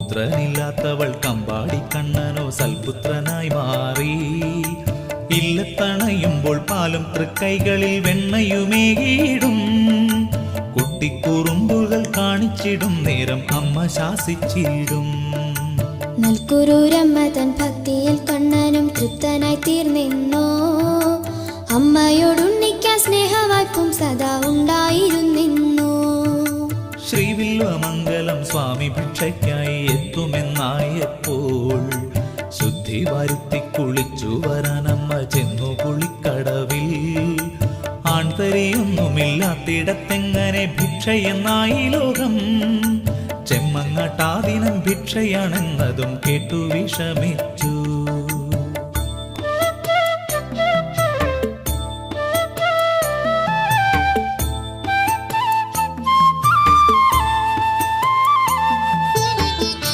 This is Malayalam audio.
പുത്രനില്ലാത്തവൾ കമ്പാടി കണ്ണനോ സൽപുത്രനായി മാറി. ഇല്ലത്തണയുമ്പോൾ പാലും തൃക്കൈകളിൽ വെണ്ണയുമേകിടും. കുട്ടിക്കുറുമ്പുകൾ കാണിച്ചിടും നേരം അമ്മ ശാസിച്ചിടും. നൽകുരൂരമ്മ തൻ ഭക്തിയിൽ കണ്ണനും തൃപ്തനായി തീർന്നിന്നോ. അമ്മയോടുണ്ണിക്കാൻ സ്നേഹവായ്പും സദാ ഉണ്ടായിരുന്നിന്നു. ശ്രീവില്വമംഗലം സ്വാമി ഭിക്ഷയ്ക്കായി എത്തുമെന്നായപ്പോൾ ശുദ്ധി വരുത്തി കുളിച്ചു വരാനമ്മ ചെന്നു കുളിക്കടവിൽ. ആൺതരിയൊന്നുമില്ലാത്തിടത്തെങ്ങനെ ഭിക്ഷയെന്നായി ലോകം. ചെമ്മങ്ങാട്ടാദിനം ഭിക്ഷയാണെന്നതും കേട്ടു വിഷമിച്ചു.